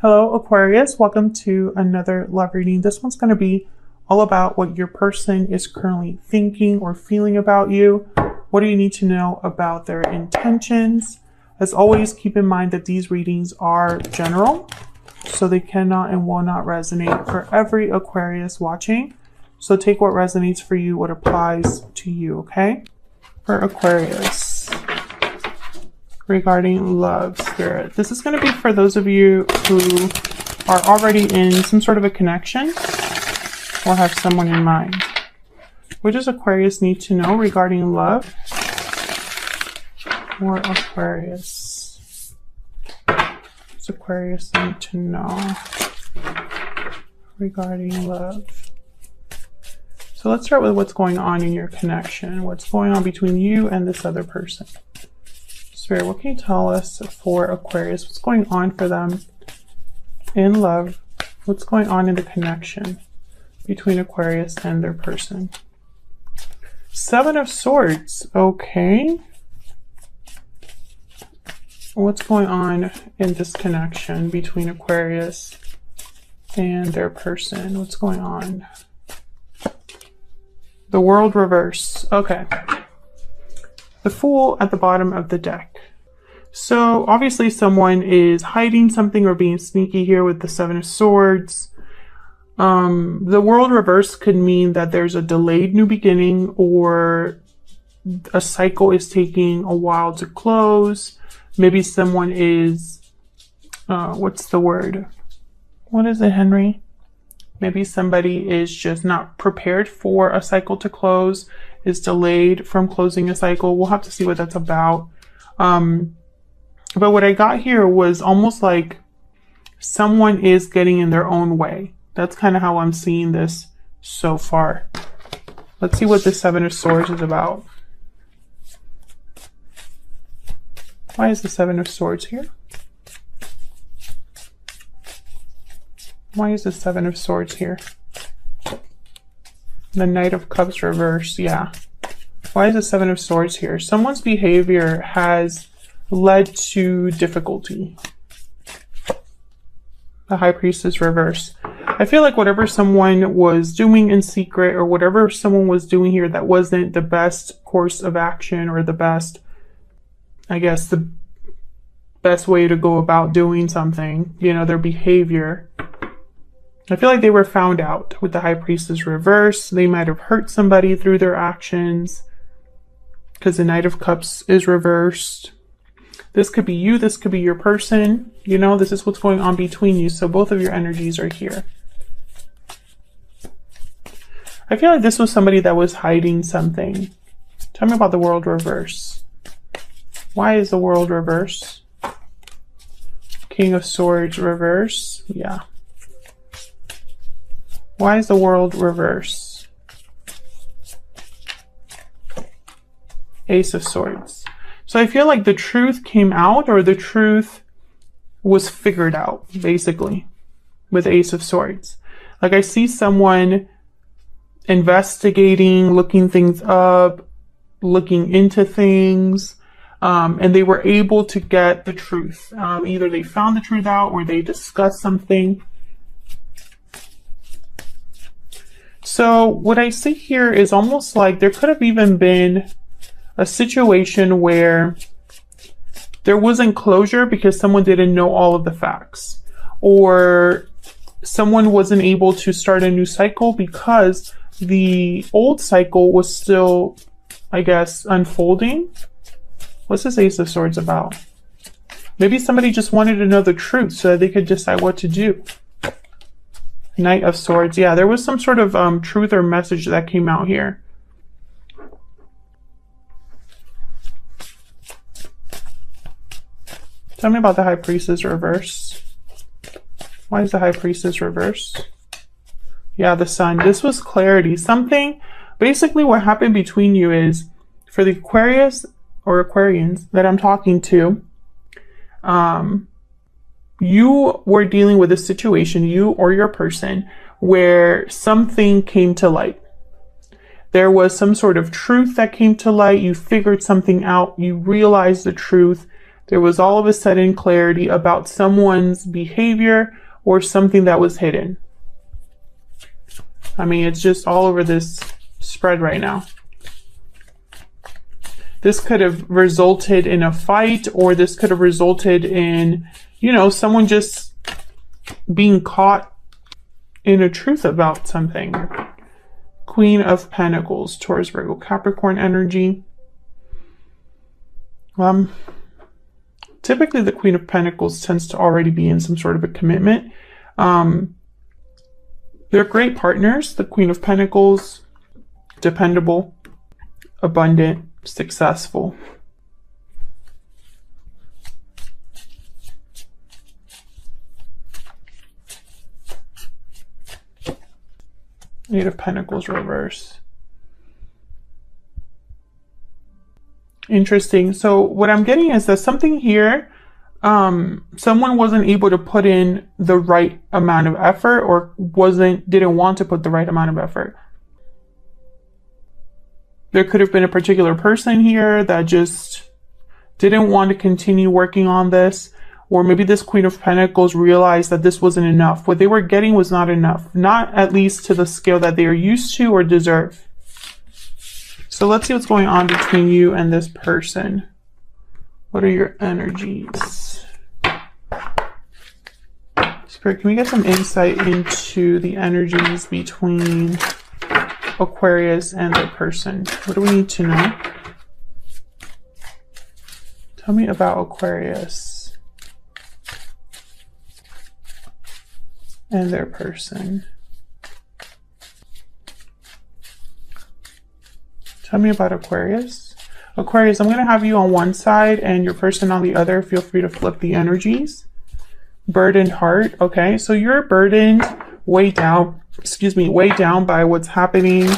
Hello, Aquarius. Welcome to another love reading. This one's going to be all about what your person is currently thinking or feeling about you. What do you need to know about their intentions? As always, keep in mind that these readings are general, so they cannot and will not resonate for every Aquarius watching. So take what resonates for you, what applies to you, okay? For Aquarius, regarding love, spirit. This is going to be for those of you who are already in some sort of a connection or have someone in mind. What does Aquarius need to know regarding love for Aquarius? What does Aquarius need to know regarding love? So let's start with what's going on in your connection. What's going on between you and this other person? Spirit, what can you tell us for Aquarius? What's going on for them in love? What's going on in the connection between Aquarius and their person? Seven of Swords. Okay. What's going on in this connection between Aquarius and their person? What's going on? The World reverse. Okay. The Fool at the bottom of the deck. So obviously someone is hiding something or being sneaky here with the Seven of Swords. The World reverse could mean that there's a delayed new beginning, or a cycle is taking a while to close. Maybe someone is, what's the word? What is it, Henry? Maybe somebody is just not prepared for a cycle to close, is delayed from closing a cycle. We'll have to see what that's about. But what I got here was almost like someone is getting in their own way. That's kind of how I'm seeing this so far. Let's see what the Seven of Swords is about. Why is the Seven of Swords here? Why is the Seven of Swords here? The Knight of Cups reverse, yeah. Why is the Seven of Swords here? Someone's behavior has led to difficulty. The High Priestess reverse. I feel like whatever someone was doing in secret, or whatever someone was doing here that wasn't the best course of action, or the best, I guess, the best way to go about doing something, you know, their behavior. I feel like they were found out with the High Priestess reverse. They might have hurt somebody through their actions because the Knight of Cups is reversed. This could be you. This could be your person. You know, this is what's going on between you. So both of your energies are here. I feel like this was somebody that was hiding something. Tell me about the World reverse. Why is the World reverse? King of Swords reverse. Yeah. Why is the World reverse? Ace of Swords. So I feel like the truth came out, or the truth was figured out, basically, with Ace of Swords. Like, I see someone investigating, looking things up, looking into things, and they were able to get the truth. Either they found the truth out, or they discussed something. So what I see here is almost like there could have even been a situation where there wasn't closure because someone didn't know all of the facts, or someone wasn't able to start a new cycle because the old cycle was still, I guess, unfolding. What's this Ace of Swords about? Maybe somebody just wanted to know the truth so that they could decide what to do. Knight of Swords. Yeah, there was some sort of truth or message that came out here. Tell me about the High Priestess reverse. Why is the High Priestess reverse? Yeah, the Sun. This was clarity. Something, basically what happened between you is, for the Aquarius or Aquarians that I'm talking to, you were dealing with a situation, you or your person, where something came to light. There was some sort of truth that came to light. You figured something out. You realized the truth. There was all of a sudden clarity about someone's behavior or something that was hidden. I mean, it's just all over this spread right now. This could have resulted in a fight, or this could have resulted in, you know, someone just being caught in a truth about something. Queen of Pentacles, Taurus, Virgo, Capricorn energy. Typically the Queen of Pentacles tends to already be in some sort of a commitment. They're great partners. The Queen of Pentacles, dependable, abundant, successful. Eight of Pentacles reverse. Interesting. So what I'm getting is that something here, someone wasn't able to put in the right amount of effort, or didn't want to put the right amount of effort. There could have been a particular person here that just didn't want to continue working on this. Or maybe this Queen of Pentacles realized that this wasn't enough. What they were getting was not enough. Not at least to the scale that they are used to or deserve. So let's see what's going on between you and this person. What are your energies? Spirit, can we get some insight into the energies between Aquarius and their person? What do we need to know? Tell me about Aquarius and their person. Tell me about Aquarius. Aquarius, I'm going to have you on one side and your person on the other. Feel free to flip the energies. Burdened heart. Okay, so you're burdened, way down by what's happening.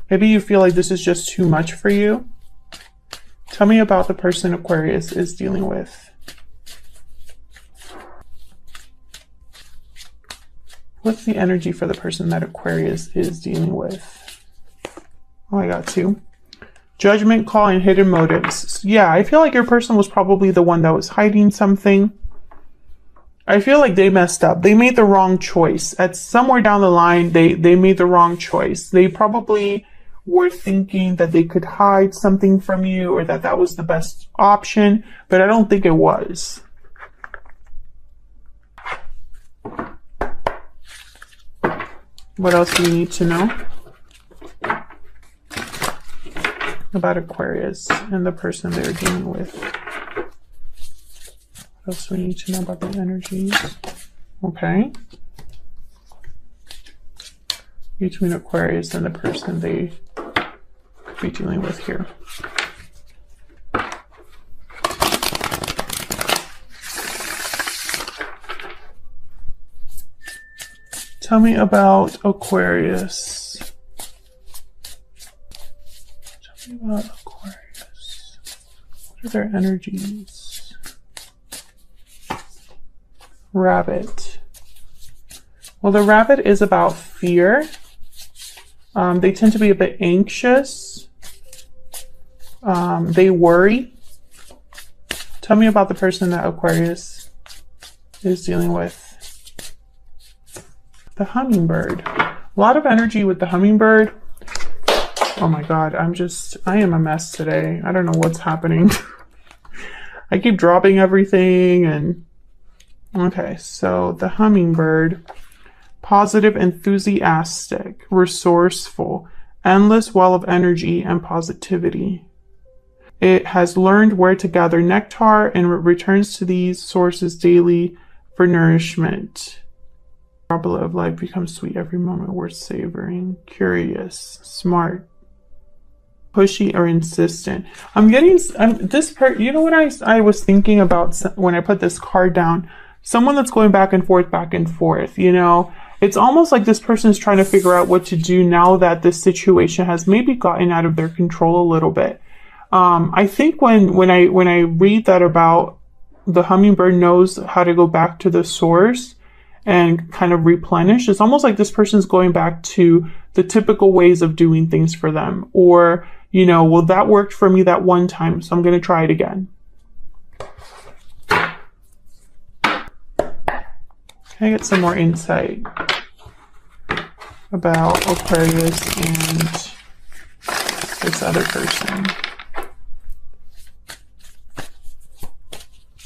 Maybe you feel like this is just too much for you. Tell me about the person Aquarius is dealing with. What's the energy for the person that Aquarius is dealing with? Oh, I got two. Judgment call and hidden motives. Yeah, I feel like your person was probably the one that was hiding something. I feel like they messed up. They made the wrong choice. At somewhere down the line, they made the wrong choice. They probably were thinking that they could hide something from you, or that was the best option, but I don't think it was. What else do you need to know about Aquarius and the person they're dealing with? What else do we need to know about the energies? Okay. Between Aquarius and the person they could be dealing with here. Tell me about Aquarius. Tell me about Aquarius. What are their energies? Rabbit. Well, the rabbit is about fear. They tend to be a bit anxious. They worry. Tell me about the person that Aquarius is dealing with. The hummingbird. A lot of energy with the hummingbird. Oh my God, I am a mess today. I don't know what's happening. I keep dropping everything and... Okay, so the hummingbird, positive, enthusiastic, resourceful, endless well of energy and positivity. It has learned where to gather nectar and returns to these sources daily for nourishment. Droplet of life becomes sweet every moment worth savoring. Curious, smart, pushy, or insistent. I'm getting this part. You know what I was thinking about when I put this card down? Someone that's going back and forth, you know? It's almost like this person is trying to figure out what to do now that this situation has maybe gotten out of their control a little bit. I think when I read that about the hummingbird knows how to go back to the source and kind of replenish, it's almost like this person's going back to the typical ways of doing things for them. Or, you know, well, that worked for me that one time, so I'm going to try it again. Can I get some more insight about Aquarius and this other person?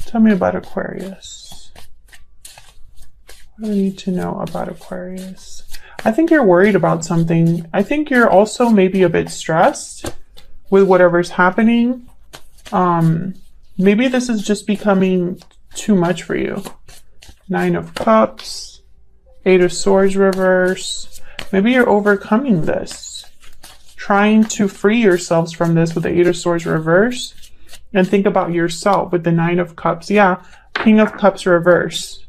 Tell me about Aquarius. What do I need to know about Aquarius? I think you're worried about something. I think you're also maybe a bit stressed with whatever's happening. Maybe this is just becoming too much for you. 9 of Cups, 8 of Swords reverse. Maybe you're overcoming this, trying to free yourselves from this with the 8 of Swords reverse, and think about yourself with the 9 of Cups. Yeah, King of Cups reverse.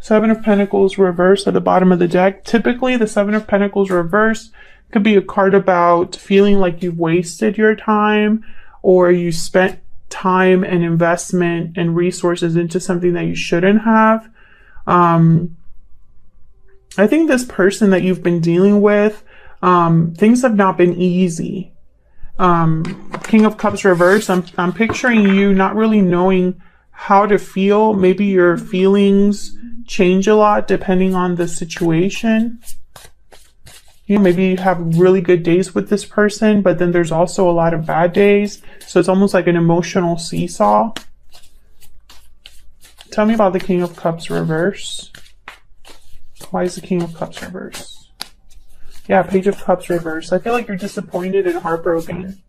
7 of Pentacles reverse at the bottom of the deck. Typically, the 7 of Pentacles reverse could be a card about feeling like you've wasted your time, or you spent time and investment and resources into something that you shouldn't have. I think this person that you've been dealing with, things have not been easy. King of Cups reverse, I'm picturing you not really knowing how to feel. Maybe your feelings change a lot depending on the situation. You know, maybe you have really good days with this person, but then there's also a lot of bad days. So it's almost like an emotional seesaw. Tell me about the King of Cups reverse. Why is the King of Cups reverse? Yeah, Page of Cups reverse. I feel like you're disappointed and heartbroken.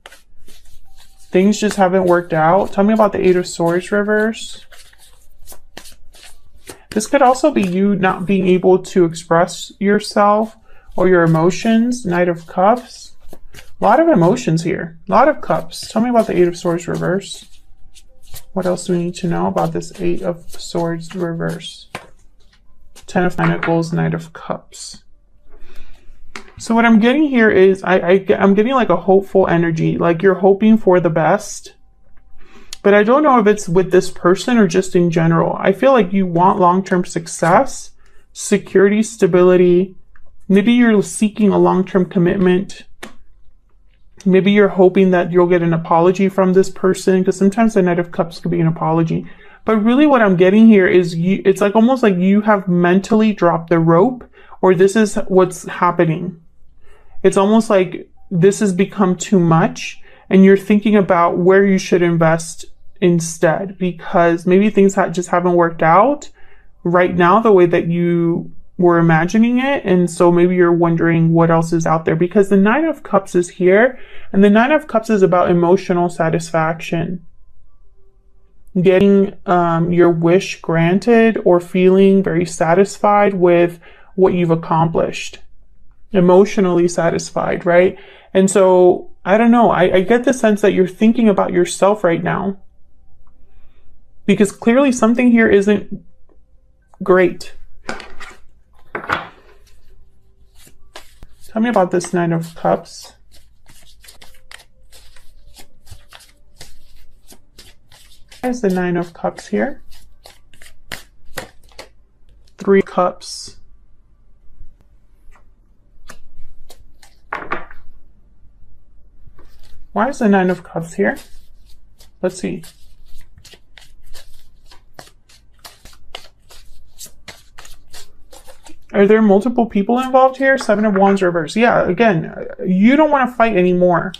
Things just haven't worked out. Tell me about the 8 of Swords reverse. This could also be you not being able to express yourself or your emotions. Knight of Cups. A lot of emotions here. A lot of cups. Tell me about the 8 of Swords reverse. What else do we need to know about this 8 of Swords reverse? 10 of Pentacles, Knight of Cups. So what I'm getting here is I'm getting like a hopeful energy. Like you're hoping for the best. But I don't know if it's with this person or just in general. I feel like you want long-term success, security, stability. Maybe you're seeking a long-term commitment. Maybe you're hoping that you'll get an apology from this person, because sometimes the Knight of Cups could be an apology. But really what I'm getting here is it's like almost like you have mentally dropped the rope, or this is what's happening. It's almost like this has become too much and you're thinking about where you should invest instead, because maybe things just haven't worked out right now the way that you were imagining it. And so maybe you're wondering what else is out there, because the 9 of Cups is here, and the 9 of Cups is about emotional satisfaction. Getting your wish granted, or feeling very satisfied with what you've accomplished. Emotionally satisfied, right? And so, I don't know, I get the sense that you're thinking about yourself right now. Because clearly something here isn't great. Tell me about this 9 of Cups. There's the 9 of Cups here. 3 Cups. Why is the 9 of Cups here? Let's see. Are there multiple people involved here? 7 of Wands reverse. Yeah, again, you don't want to fight anymore.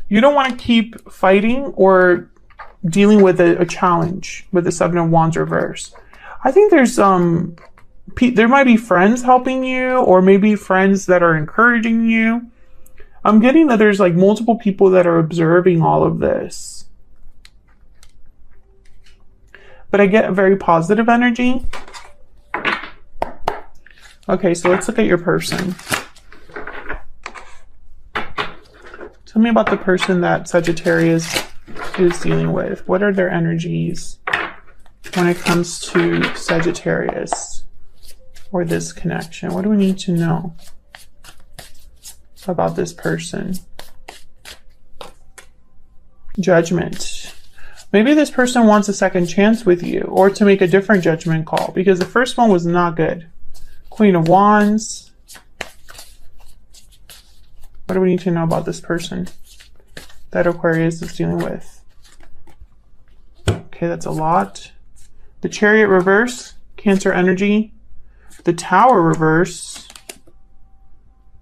You don't want to keep fighting or dealing with a challenge with the 7 of Wands reverse. I think there's there might be friends helping you, or maybe friends that are encouraging you. I'm getting that there's like multiple people that are observing all of this. But I get a very positive energy. Okay, so let's look at your person. Tell me about the person that Sagittarius is dealing with. What are their energies when it comes to Sagittarius or this connection? What do we need to know about this person? Judgment. Maybe this person wants a second chance with you, or to make a different judgment call, because the first one was not good. Queen of Wands. What do we need to know about this person that Aquarius is dealing with? Okay, that's a lot. The Chariot reverse. Cancer energy. The Tower reverse.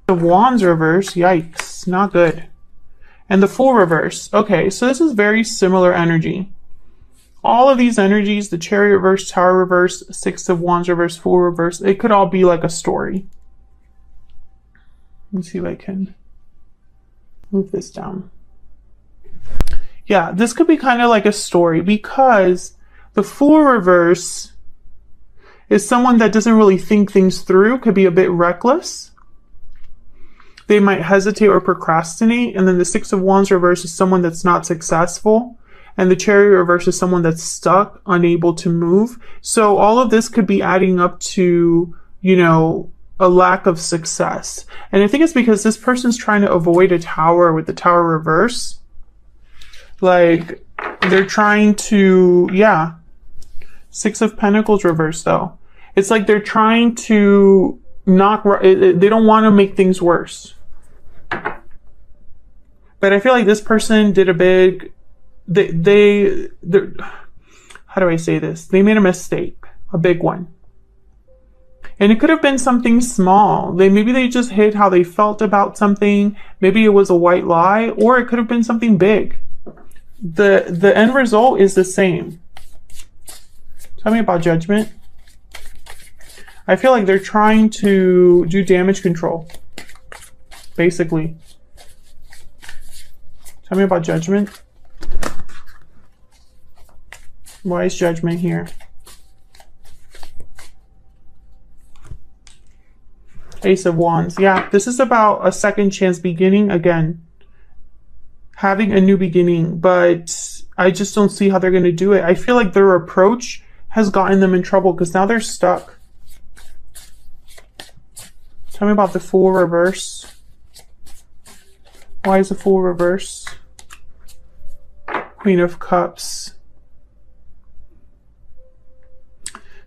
The Wands reverse. Yikes. Not good. And the Fool reverse. Okay, so this is very similar energy. All of these energies, the Chariot reverse, Tower reverse, Six of Wands reverse, Fool reverse, it could all be like a story. Let me see if I can move this down. Yeah, this could be kind of like a story because the Fool reverse is someone that doesn't really think things through, could be a bit reckless. They might hesitate or procrastinate. And then the Six of Wands reverse is someone that's not successful. And the Chariot reverse is someone that's stuck, unable to move. So all of this could be adding up to, you know, a lack of success. And I think it's because this person's trying to avoid a Tower with the Tower reverse. Like, they're trying to, yeah. Six of Pentacles reverse, though. It's like they're trying to not, they don't want to make things worse. But I feel like this person did a big, how do I say this? They made a mistake, a big one. And it could have been something small. Maybe they just hid how they felt about something. Maybe it was a white lie, or it could have been something big. The end result is the same. Tell me about Judgment. I feel like they're trying to do damage control, basically. Tell me about Judgment. Why is Judgment here? Ace of Wands. Yeah, this is about a second chance beginning again. Having a new beginning, but I just don't see how they're going to do it. I feel like their approach has gotten them in trouble because now they're stuck. Tell me about the Fool reverse. Why is the Fool reverse? Queen of Cups.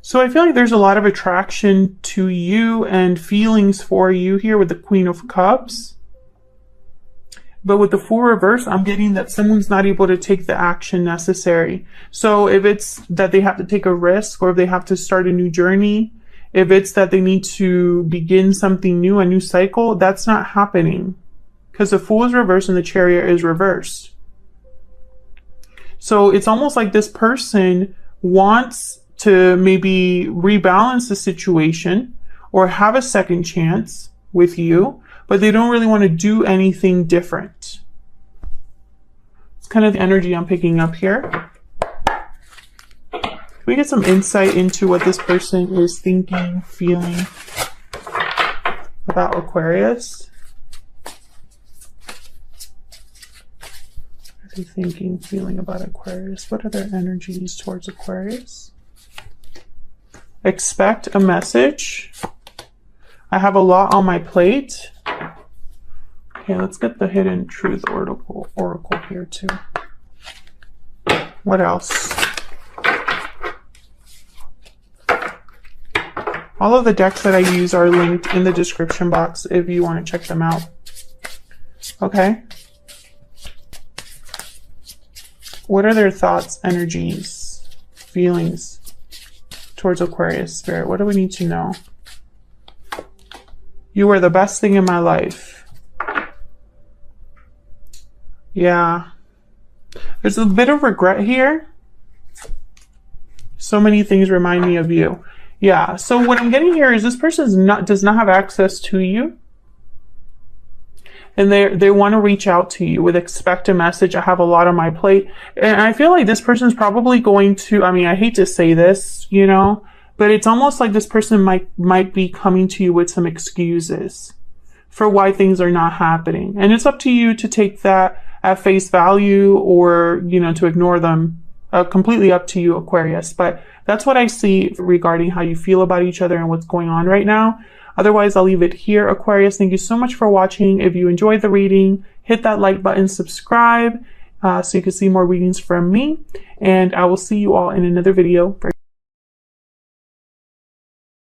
So I feel like there's a lot of attraction to you and feelings for you here with the Queen of Cups. But with the Fool reverse, I'm getting that someone's not able to take the action necessary. So if it's that they have to take a risk, or if they have to start a new journey, if it's that they need to begin something new, a new cycle, that's not happening. Because the Fool is reversed and the Chariot is reversed. So it's almost like this person wants to maybe rebalance the situation or have a second chance with you, but they don't really want to do anything different. It's kind of the energy I'm picking up here. Can we get some insight into what this person is thinking, feeling about Aquarius? What are they thinking, feeling about Aquarius? What are their energies towards Aquarius? Expect a message. I have a lot on my plate. Okay, let's get the Hidden Truth Oracle here too. What else? All of the decks that I use are linked in the description box if you want to check them out. Okay. What are their thoughts, energies, feelings towards Aquarius Spirit? What do we need to know? You were the best thing in my life. Yeah. There's a bit of regret here. So many things remind me of you. Yeah, so what I'm getting here is this person does not have access to you. And they want to reach out to you with expect a message. I have a lot on my plate. And I feel like this person is probably going to, I mean, I hate to say this, you know, but it's almost like this person might be coming to you with some excuses for why things are not happening. And it's up to you to take that at face value or, you know, to ignore them. Completely up to you, Aquarius. But that's what I see regarding how you feel about each other and what's going on right now. Otherwise, I'll leave it here, Aquarius. Thank you so much for watching. If you enjoyed the reading, hit that like button, subscribe, so you can see more readings from me. And I will see you all in another video.